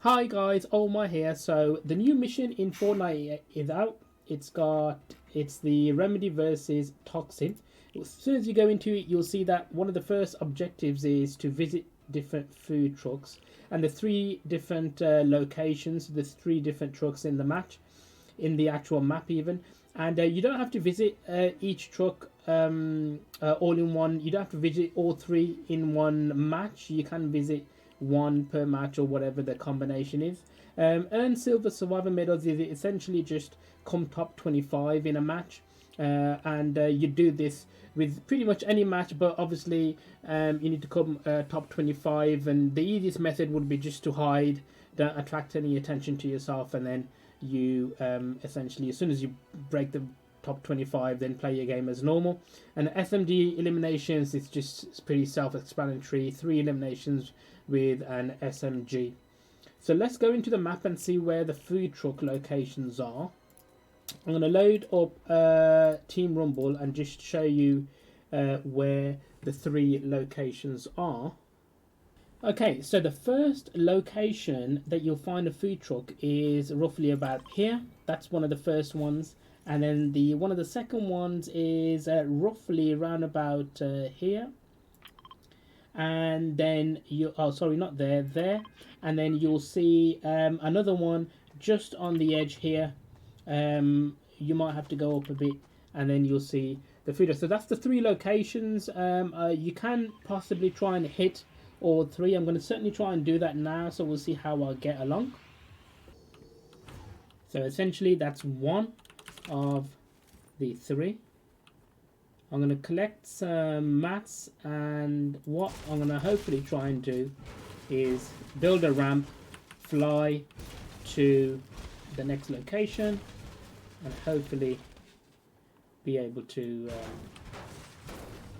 Hi guys, Omar here. So the new mission in Fortnite is out. It's the Remedy versus Toxin. As soon as you go into it, you'll see that one of the first objectives is to visit different food trucks, and the three different locations. There's three different trucks in the match, in the actual map even, and you don't have to visit each truck all in one. You don't have to visit all three in one match. You can visit one per match or whatever the combination is. Earn silver survivor medals is essentially just come top 25 in a match, and you do this with pretty much any match, but obviously you need to come top 25, and the easiest method would be just to hide, don't attract any attention to yourself, and then you essentially, as soon as you break the top 25, then play your game as normal. And SMG eliminations, it's just pretty self-explanatory. 3 eliminations with an SMG. So let's go into the map and see where the food truck locations are. I'm going to load up Team Rumble and just show you where the 3 locations are. Okay, so the first location that you'll find a food truck is roughly about here. That's one of the first ones. And then one of the second ones is roughly around about here. And then not there. And then you'll see another one just on the edge here. You might have to go up a bit, and then you'll see the food. So that's the 3 locations. You can possibly try and hit all 3. I'm going to certainly try and do that now, so we'll see how I get along. So essentially that's one of the 3. I'm going to collect some mats, and what I'm going to hopefully try and do is build a ramp, fly to the next location, and hopefully be able to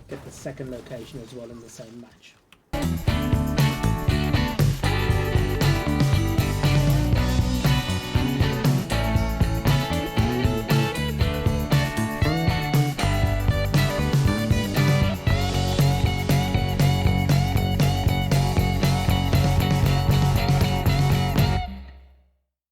get the second location as well in the same match.